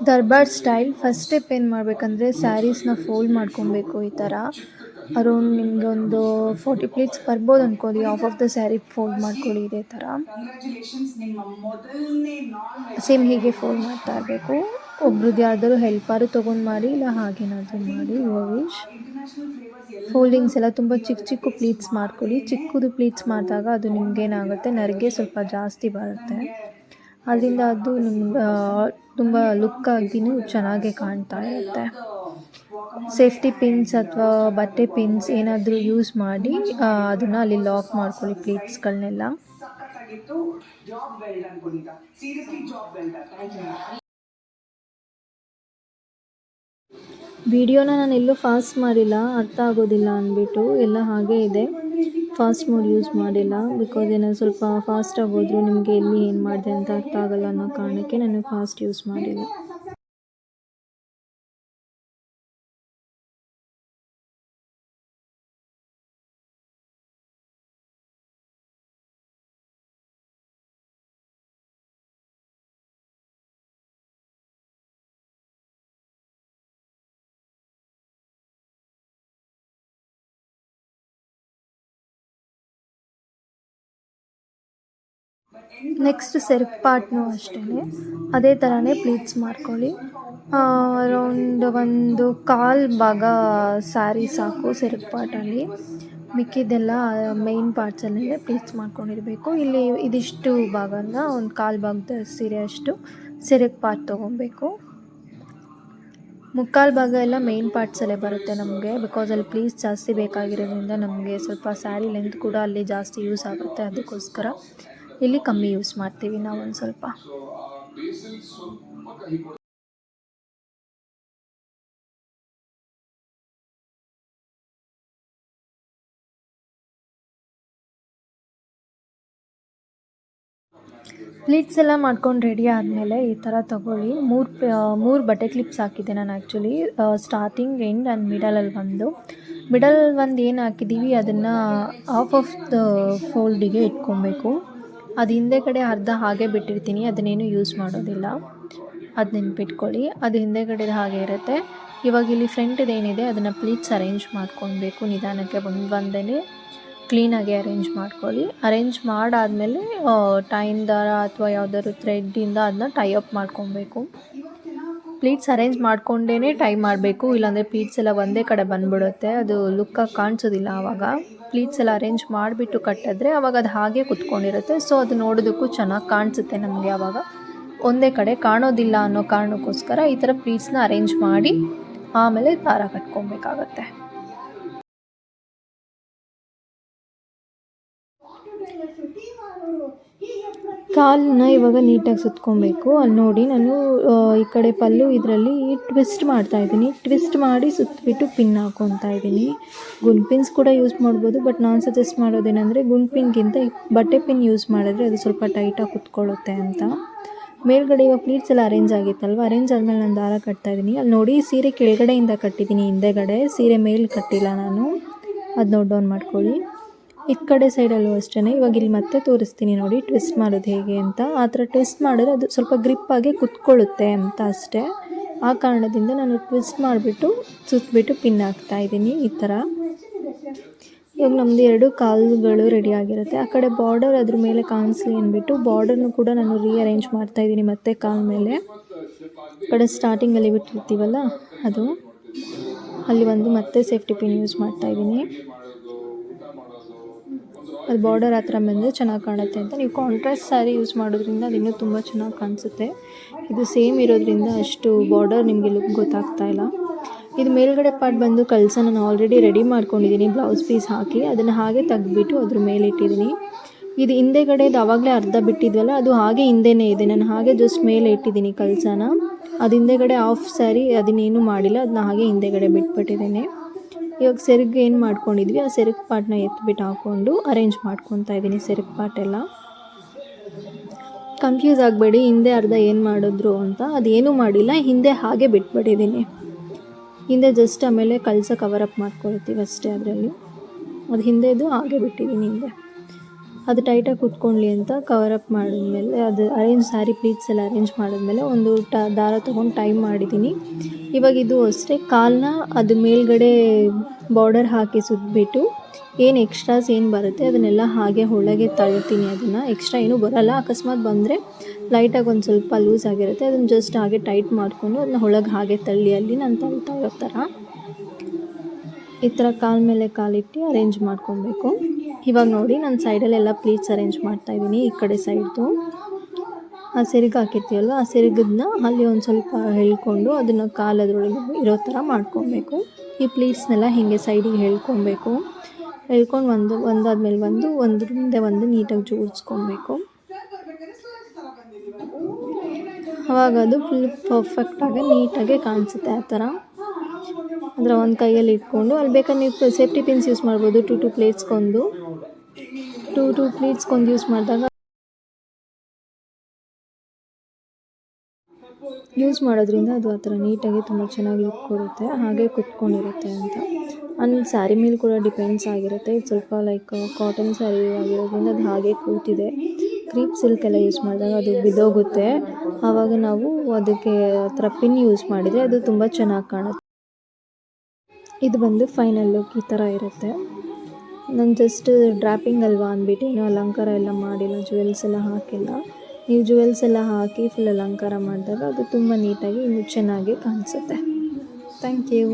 ದರ್ಬಾರ್ style first step ಏನು ಮಾಡಬೇಕಂದ್ರೆ ಸ್ಯಾರೀಸ್ನ fold ಮಾಡ್ಕೊಬೇಕು. ಈ ಥರ ಅರೌಂಡ್ ನಿಮಗೆ ಒಂದು 40 ಪ್ಲೇಟ್ಸ್ ಬರ್ಬೋದು ಅಂದ್ಕೊಳ್ಳಿ. ಆಫ್ ದ ಸ್ಯಾರಿ ಫೋಲ್ಡ್ ಮಾಡ್ಕೊಳ್ಳಿ. ಇದೇ ಥರ ಸೇಮ್ ಹೀಗೆ ಫೋಲ್ಡ್ ಮಾಡ್ತಾ ಇರಬೇಕು. ಒಬ್ರದ್ದು ಯಾರ್ದಾದ್ರು ಹೆಲ್ಪಾರು ತೊಗೊಂಡು ಮಾಡಿ, ಇಲ್ಲ ಹಾಗೇನಾದರೂ ಮಾಡಿ. ಯುವರ್ ಫೋಲ್ಡಿಂಗ್ಸ್ ಎಲ್ಲ ತುಂಬ ಚಿಕ್ಕ ಚಿಕ್ಕ ಪ್ಲೀಟ್ಸ್ ಮಾಡ್ಕೊಳ್ಳಿ. ಚಿಕ್ಕದು ಪ್ಲೀಟ್ಸ್ ಮಾಡಿದಾಗ ಅದು ನಿಮ್ಗೇನಾಗುತ್ತೆ, ನರಿಗೆ ಸ್ವಲ್ಪ ಜಾಸ್ತಿ ಬರುತ್ತೆ. ಅದರಿಂದ ಅದು ನಿಮ್ಗೆ ತುಂಬ ಲುಕ್ ಆಗಿನೂ ಚೆನ್ನಾಗಿ ಕಾಣ್ತಾ ಇರುತ್ತೆ. ಸೇಫ್ಟಿ ಪಿನ್ಸ್ ಅಥವಾ ಬಟ್ಟೆ ಪಿನ್ಸ್ ಏನಾದರೂ ಯೂಸ್ ಮಾಡಿ ಅದನ್ನು ಅಲ್ಲಿ ಲಾಕ್ ಮಾಡ್ಕೊಳ್ಳಿ ಪ್ಲೀಟ್ಸ್ಗಳನ್ನೆಲ್ಲ. ವಿಡಿಯೋನ ನಾನು ಎಲ್ಲೂ ಫಾಸ್ಟ್ ಮಾಡಿಲ್ಲ, ಅರ್ಥ ಆಗೋದಿಲ್ಲ ಅಂದ್ಬಿಟ್ಟು ಎಲ್ಲ ಹಾಗೇ ಇದೆ. ಫಾಸ್ಟ್ ಮೋಡ್ ಯೂಸ್ ಮಾಡಿಲ್ಲ, ಬಿಕಾಸ್ ಏನಾದ್ರು ಸ್ವಲ್ಪ ಫಾಸ್ಟಾಗಿ ಹೋದರೂ ನಿಮಗೆ ಎಲ್ಲಿ ಏನು ಮಾಡಿದೆ ಅಂತ ಅರ್ಥ ಆಗಲ್ಲ ಅನ್ನೋ ಕಾರಣಕ್ಕೆ ನಾನು ಫಾಸ್ಟ್ ಯೂಸ್ ಮಾಡಿಲ್ಲ. ನೆಕ್ಸ್ಟ್ ಸೆರಗು ಪಾರ್ಟ್ನೂ ಅಷ್ಟೇ ಅದೇ ಥರನೇ ಪ್ಲೀಟ್ಸ್ ಮಾಡ್ಕೊಳ್ಳಿ. ಅರೌಂಡ್ ಒಂದು ಕಾಲು ಭಾಗ ಸ್ಯಾರಿ ಸಾಕು ಸೆರಗು ಪಾರ್ಟಲ್ಲಿ. ಮಿಕ್ಕಿದ್ದೆಲ್ಲ ಮೇಯ್ನ್ ಪಾರ್ಟ್ಸಲ್ಲೇ ಪ್ಲೀಟ್ಸ್ ಮಾಡ್ಕೊಂಡಿರಬೇಕು. ಇಲ್ಲಿ ಇದಿಷ್ಟು ಭಾಗನ ಒಂದು ಕಾಲು ಭಾಗದ ಸೀರೆ ಅಷ್ಟು ಸೆರಗು ಪಾರ್ಟ್ ತೊಗೊಬೇಕು. ಮುಕ್ಕಾಲು ಭಾಗ ಎಲ್ಲ ಮೇಯ್ನ್ ಪಾರ್ಟ್ಸಲ್ಲೇ ಬರುತ್ತೆ ನಮಗೆ, ಬಿಕಾಸ್ ಅಲ್ಲಿ ಪ್ಲೀಟ್ಸ್ ಜಾಸ್ತಿ ಬೇಕಾಗಿರೋದ್ರಿಂದ ನಮಗೆ ಸ್ವಲ್ಪ ಸ್ಯಾರಿ ಲೆಂತ್ ಕೂಡ ಅಲ್ಲಿ ಜಾಸ್ತಿ ಯೂಸ್ ಆಗುತ್ತೆ. ಅದಕ್ಕೋಸ್ಕರ ಇಲ್ಲಿ ಕಮ್ಮಿ ಯೂಸ್ ಮಾಡ್ತೀವಿ ನಾವು ಒಂದು ಸ್ವಲ್ಪ. ಪ್ಲೀಟ್ಸ್ ಎಲ್ಲ ಮಾಡ್ಕೊಂಡು ರೆಡಿ ಆದಮೇಲೆ ಈ ಥರ ತೊಗೊಳ್ಳಿ. ಮೂರು ಬಟ್ಟೆ ಕ್ಲಿಪ್ಸ್ ಹಾಕಿದ್ದೆ ನಾನು ಆ್ಯಕ್ಚುಲಿ. ಸ್ಟಾರ್ಟಿಂಗ್, ಎಂಡ್ ಆ್ಯಂಡ್ ಮಿಡಲಲ್ಲಿ ಒಂದು ಏನು ಹಾಕಿದ್ದೀವಿ ಅದನ್ನು ಆಫ್ ದ ಫೋಲ್ಡಿಗೆ ಇಟ್ಕೊಬೇಕು. ಅದು ಹಿಂದೆ ಕಡೆ ಅರ್ಧ ಹಾಗೆ ಬಿಟ್ಟಿರ್ತೀನಿ, ಅದನ್ನೇನು ಯೂಸ್ ಮಾಡೋದಿಲ್ಲ, ಅದು ನೆನ್ಪಿಟ್ಕೊಳ್ಳಿ. ಅದು ಹಿಂದೆ ಕಡೆದು ಹಾಗೆ ಇರುತ್ತೆ. ಇವಾಗ ಇಲ್ಲಿ ಫ್ರಂಟ್ದೇನಿದೆ ಅದನ್ನು ಪ್ಲೀಟ್ಸ್ ಅರೇಂಜ್ ಮಾಡ್ಕೊಬೇಕು. ನಿಧಾನಕ್ಕೆ ಒಂದೇ ಕ್ಲೀನಾಗಿ ಅರೇಂಜ್ ಮಾಡ್ಕೊಳ್ಳಿ. ಅರೇಂಜ್ ಮಾಡಾದಮೇಲೆ ಟೈನ್ ದಾರ ಅಥವಾ ಯಾವುದಾದ್ರು ಥ್ರೆಡ್ಡಿಂದ ಅದನ್ನ ಟೈ ಅಪ್ ಮಾಡ್ಕೊಬೇಕು. ಪ್ಲೀಟ್ಸ್ ಅರೇಂಜ್ ಮಾಡ್ಕೊಂಡೇ ಟೈ ಮಾಡಬೇಕು, ಇಲ್ಲಾಂದರೆ ಪ್ಲೀಟ್ಸ್ ಎಲ್ಲ ಒಂದೇ ಕಡೆ ಬಂದುಬಿಡುತ್ತೆ, ಅದು ಲುಕ್ಕಾಗಿ ಕಾಣಿಸೋದಿಲ್ಲ. ಆವಾಗ ಪ್ಲೀಟ್ಸ್ ಎಲ್ಲ ಅರೇಂಜ್ ಮಾಡಿಬಿಟ್ಟು ಕಟ್ಟಿದ್ರೆ ಆವಾಗ ಅದು ಹಾಗೆ ಕುತ್ಕೊಂಡಿರುತ್ತೆ. ಸೊ ಅದು ನೋಡೋದಕ್ಕೂ ಚೆನ್ನಾಗಿ ಕಾಣಿಸುತ್ತೆ ನಮಗೆ. ಆವಾಗ ಒಂದೇ ಕಡೆ ಕಾಣೋದಿಲ್ಲ ಅನ್ನೋ ಕಾರಣಕ್ಕೋಸ್ಕರ ಈ ಥರ ಪ್ಲೀಟ್ಸ್ನ ಅರೇಂಜ್ ಮಾಡಿ ಆಮೇಲೆ ದಾರ ಕಟ್ಕೊಬೇಕಾಗತ್ತೆ. ಕಾಲನ್ನ ಇವಾಗ ನೀಟಾಗಿ ಸುತ್ಕೊಬೇಕು. ಅಲ್ಲಿ ನೋಡಿ ನಾನು ಈ ಕಡೆ ಪಲ್ಲು ಇದರಲ್ಲಿ ಟ್ವಿಸ್ಟ್ ಮಾಡ್ತಾಯಿದ್ದೀನಿ. ಟ್ವಿಸ್ಟ್ ಮಾಡಿ ಸುತ್ತಬಿಟ್ಟು ಪಿನ್ ಹಾಕ್ಕೊತಾ ಇದ್ದೀನಿ. ಗುಂಡ್ ಪಿನ್ಸ್ ಕೂಡ ಯೂಸ್ ಮಾಡ್ಬೋದು, ಬಟ್ ನಾನು ಸಜೆಸ್ಟ್ ಮಾಡೋದೇನೆಂದರೆ ಗುಂಡ್ ಪಿನ್ಗಿಂತ ಬಟ್ಟೆ ಪಿನ್ ಯೂಸ್ ಮಾಡಿದ್ರೆ ಅದು ಸ್ವಲ್ಪ ಟೈಟಾಗಿ ಕುತ್ಕೊಳ್ಳುತ್ತೆ ಅಂತ. ಮೇಲ್ಗಡೆ ಇವಾಗ ಪ್ಲೀಟ್ಸ್ ಎಲ್ಲ ಅರೇಂಜ್ ಆಗಿತ್ತಲ್ವ, ಅರೇಂಜ್ ಆದಮೇಲೆ ನಾನು ದಾರ ಕಟ್ತಾಯಿದ್ದೀನಿ. ಅಲ್ಲಿ ನೋಡಿ ಸೀರೆ ಕೆಳಗಡೆಯಿಂದ ಕಟ್ಟಿದ್ದೀನಿ, ಹಿಂದೆಗಡೆ ಸೀರೆ ಮೇಲೆ ಕಟ್ಟಿಲ್ಲ ನಾನು, ಅದು ನೋಟ್ ಡೌನ್ ಮಾಡ್ಕೊಳ್ಳಿ. ಈ ಕಡೆ ಸೈಡಲ್ಲೂ ಅಷ್ಟೇ. ಇವಾಗ ಇಲ್ಲಿ ಮತ್ತೆ ತೋರಿಸ್ತೀನಿ ನೋಡಿ ಟ್ವಿಸ್ಟ್ ಮಾಡೋದು ಹೇಗೆ ಅಂತ. ಆ ಥರ ಟ್ವಿಸ್ಟ್ ಮಾಡಿದ್ರೆ ಅದು ಸ್ವಲ್ಪ ಗ್ರಿಪ್ಪಾಗಿ ಕುತ್ಕೊಳ್ಳುತ್ತೆ ಅಂತ ಅಷ್ಟೇ. ಆ ಕಾರಣದಿಂದ ನಾನು ಟ್ವಿಸ್ಟ್ ಮಾಡಿಬಿಟ್ಟು ಸುತ್ತಬಿಟ್ಟು ಪಿನ್ ಹಾಕ್ತಾಯಿದ್ದೀನಿ ಈ ಥರ. ಇವಾಗ ನಮ್ಮದು 2 ಕಾಲುಗಳು ರೆಡಿ ಆಗಿರುತ್ತೆ. ಆ ಕಡೆ ಬಾರ್ಡರ್ ಅದ್ರ ಮೇಲೆ ಕಾಣಿಸ್ಲಿ ಅಂದ್ಬಿಟ್ಟು ಬಾರ್ಡರ್ನು ಕೂಡ ನಾನು ರೀಅರೇಂಜ್ ಮಾಡ್ತಾಯಿದ್ದೀನಿ ಮತ್ತೆ ಕಾಲ ಮೇಲೆ. ಆ ಕಡೆ ಸ್ಟಾರ್ಟಿಂಗಲ್ಲಿ ಬಿಟ್ಟಿರ್ತೀವಲ್ಲ ಅದು, ಅಲ್ಲಿ ಒಂದು ಮತ್ತೆ ಸೇಫ್ಟಿ ಪಿನ್ ಯೂಸ್ ಮಾಡ್ತಾಯಿದ್ದೀನಿ. ಅದು ಬಾರ್ಡರ್ ಹತ್ರ ಬಂದರೆ ಚೆನ್ನಾಗಿ ಕಾಣುತ್ತೆ ಅಂತ. ನೀವು ಕಾಂಟ್ರಾಸ್ಟ್ ಸ್ಯಾರಿ ಯೂಸ್ ಮಾಡೋದ್ರಿಂದ ಅದು ಇನ್ನೂ ತುಂಬ ಚೆನ್ನಾಗಿ ಕಾಣಿಸುತ್ತೆ. ಇದು ಸೇಮ್ ಇರೋದ್ರಿಂದ ಅಷ್ಟು ಬಾರ್ಡರ್ ನಿಮಗೆ ಲುಕ್ ಗೊತ್ತಾಗ್ತಾ ಇಲ್ಲ. ಇದು ಮೇಲ್ಗಡೆ ಪಾರ್ಟ್ ಬಂದು ಕಳಸ ನಾನು ಆಲ್ರೆಡಿ ರೆಡಿ ಮಾಡ್ಕೊಂಡಿದ್ದೀನಿ ಬ್ಲೌಸ್ ಪೀಸ್ ಹಾಕಿ. ಅದನ್ನು ಹಾಗೆ ತೆಗ್ದುಬಿಟ್ಟು ಅದ್ರ ಮೇಲೆ ಇಟ್ಟಿದ್ದೀನಿ. ಇದು ಹಿಂದೆಗಡೆದು ಆವಾಗಲೇ ಅರ್ಧ ಬಿಟ್ಟಿದ್ವಲ್ಲ, ಅದು ಹಾಗೆ ಹಿಂದೆನೇ ಇದೆ. ನಾನು ಹಾಗೆ ಜಸ್ಟ್ ಮೇಲೆ ಇಟ್ಟಿದ್ದೀನಿ ಕಳಸನ. ಅದು ಹಿಂದೆಗಡೆ ಆಫ್ ಸ್ಯಾರಿ ಅದನ್ನೇನು ಮಾಡಿಲ್ಲ, ಅದನ್ನ ಹಾಗೆ ಹಿಂದೆಗಡೆ ಬಿಟ್ಬಿಟ್ಟಿದ್ದೀನಿ. ಇವಾಗ ಸೆರಗು ಏನು ಮಾಡ್ಕೊಂಡಿದ್ವಿ ಆ ಸೆರಗು ಪಾರ್ಟ್ನ ಎತ್ಬಿಟ್ಟು ಹಾಕ್ಕೊಂಡು ಅರೇಂಜ್ ಮಾಡ್ಕೊತಾ ಇದ್ದೀನಿ. ಸೆರಗು ಪಾರ್ಟ್ ಎಲ್ಲ ಕನ್ಫ್ಯೂಸ್ ಆಗಬೇಡಿ, ಹಿಂದೆ ಅರ್ಧ ಏನು ಮಾಡಿದ್ರು ಅಂತ. ಅದೇನೂ ಮಾಡಿಲ್ಲ, ಹಿಂದೆ ಹಾಗೆ ಬಿಟ್ಬಿಟ್ಟಿದ್ದೀನಿ. ಹಿಂದೆ ಜಸ್ಟ್ ಆಮೇಲೆ ಕಳಸ ಕವರಪ್ ಮಾಡ್ಕೊಳ್ತೀವಿ ಅಷ್ಟೇ. ಅದರಲ್ಲಿ ಅದು ಹಿಂದೆದು ಹಾಗೆ ಬಿಟ್ಟಿದ್ದೀನಿ ಹಿಂದೆ. ಅದು ಟೈಟಾಗಿ ಕೂತ್ಕೊಳ್ಳಿ ಅಂತ ಕವರ್ ಅಪ್ ಮಾಡಿದ್ಮೇಲೆ ಅದು ಸ್ಯಾರಿ ಪ್ಲೀಟ್ಸ್ ಎಲ್ಲ ಅರೇಂಜ್ ಮಾಡಿದ್ಮೇಲೆ ಒಂದು ದಾರ ತೊಗೊಂಡು ಟೈ ಮಾಡಿದ್ದೀನಿ. ಇವಾಗ ಇದು ಅಷ್ಟೇ ಕಾಲನ್ನ ಅದು ಮೇಲ್ಗಡೆ ಬಾರ್ಡರ್ ಹಾಕಿ ಸುತ್ತಬಿಟ್ಟು ಏನು ಎಕ್ಸ್ಟ್ರಾಸ್ ಏನು ಬರುತ್ತೆ ಅದನ್ನೆಲ್ಲ ಹಾಗೆ ಒಳಗೆ ತಳ್ತೀನಿ. ಅದನ್ನು ಎಕ್ಸ್ಟ್ರಾ ಏನೂ ಬರೋಲ್ಲ. ಅಕಸ್ಮಾತ್ ಬಂದರೆ ಲೈಟಾಗಿ ಒಂದು ಸ್ವಲ್ಪ ಲೂಸ್ ಆಗಿರುತ್ತೆ, ಅದನ್ನು ಜಸ್ಟ್ ಹಾಗೆ ಟೈಟ್ ಮಾಡಿಕೊಂಡು ಅದನ್ನ ಒಳಗೆ ಹಾಗೆ ತಳ್ಳಿ ಅಲ್ಲಿ ನಾನು ತಳ್ತಾ ಇರೋ ಥರ ಈ ಥರ ಕಾಲ ಮೇಲೆ ಕಾಲಿಟ್ಟು ಅರೇಂಜ್ ಮಾಡ್ಕೊಬೇಕು. ಇವಾಗ ನೋಡಿ ನಾನು ಸೈಡಲ್ಲೆಲ್ಲ ಪ್ಲೀಟ್ಸ್ ಅರೇಂಜ್ ಮಾಡ್ತಾಯಿದ್ದೀನಿ. ಈ ಕಡೆ ಸೈಡ್ದು ಆ ಸೆರಗು ಹಾಕಿರ್ತೀವಲ್ವ ಆ ಸೆರಗನ್ನ ಅಲ್ಲಿ ಒಂದು ಸ್ವಲ್ಪ ಎಳ್ಕೊಂಡು ಅದನ್ನು ಕಾಲದ್ರೊಳಗೆ ಇರೋ ಥರ ಮಾಡ್ಕೊಬೇಕು. ಈ ಪ್ಲೀಟ್ಸ್ನೆಲ್ಲ ಹೀಗೆ ಸೈಡಿಗೆ ಎಳ್ಕೊಬೇಕು. ಎಳ್ಕೊಂಡು ಒಂದಾದ್ಮೇಲೆ ಒಂದ್ರ ಮುಂದೆ ಒಂದು ನೀಟಾಗಿ ಜೋಡಿಸ್ಕೊಬೇಕು. ಆವಾಗ ಅದು ಫುಲ್ ಪರ್ಫೆಕ್ಟಾಗಿ ನೀಟಾಗಿ ಕಾಣಿಸುತ್ತೆ. ಆ ಥರ ಅಂದರೆ ಒಂದು ಕೈಯಲ್ಲಿ ಇಟ್ಕೊಂಡು ಅಲ್ಲಿ ಬೇಕಾದ್ರೆ ನೀವು ಸೇಫ್ಟಿ ಪಿನ್ಸ್ ಯೂಸ್ ಮಾಡ್ಬೋದು. ಟೂ ಪ್ಲೇಟ್ಸ್ಗೊಂದು ಯೂಸ್ ಮಾಡಿದಾಗ ಯೂಸ್ ಮಾಡೋದ್ರಿಂದ ಅದು ಆ ಥರ ನೀಟಾಗಿ ತುಂಬ ಚೆನ್ನಾಗಿ ಲುಕ್ ಕೊಡುತ್ತೆ, ಹಾಗೆ ಕುತ್ಕೊಂಡಿರುತ್ತೆ ಅಂತ. ಆಮೇಲೆ ಸ್ಯಾರಿ ಮೇಲೆ ಕೂಡ ಡಿಪೆಂಡ್ಸ್ ಆಗಿರುತ್ತೆ. ಇದು ಸ್ವಲ್ಪ ಲೈಕ್ ಕಾಟನ್ ಸ್ಯಾರಿ ಆಗಿರೋದ್ರಿಂದ ಅದು ಹಾಗೆ ಕೂತಿದೆ. ಕ್ರೀಪ್ ಸಿಲ್ಕ್ ಎಲ್ಲ ಯೂಸ್ ಮಾಡಿದಾಗ ಅದು ಬಿದ್ದೋಗುತ್ತೆ. ಆವಾಗ ನಾವು ಅದಕ್ಕೆ ಆ ಥರ ಪಿನ್ ಯೂಸ್ ಮಾಡಿದರೆ ಅದು ತುಂಬ ಚೆನ್ನಾಗಿ ಕಾಣುತ್ತೆ. ಇದು ಬಂದು ಫೈನಲ್ ಲುಕ್ ಈ ಥರ ಇರುತ್ತೆ. ನಾನು ಜಸ್ಟ್ ಡ್ರಾಪಿಂಗ್ ಅಲ್ವಾ ಅಂದ್ಬಿಟ್ಟು ಏನೂ ಅಲಂಕಾರ ಎಲ್ಲ ಮಾಡಿಲ್ಲ, ಜುವೆಲ್ಸ್ ಎಲ್ಲ ಹಾಕಿಲ್ಲ. ನೀವು ಜುವೆಲ್ಸ್ ಎಲ್ಲ ಹಾಕಿ ಫುಲ್ ಅಲಂಕಾರ ಮಾಡಿದಾಗ ಅದು ತುಂಬ ನೀಟಾಗಿ ಇನ್ನೂ ಚೆನ್ನಾಗಿ ಕಾಣಿಸುತ್ತೆ. Thank you.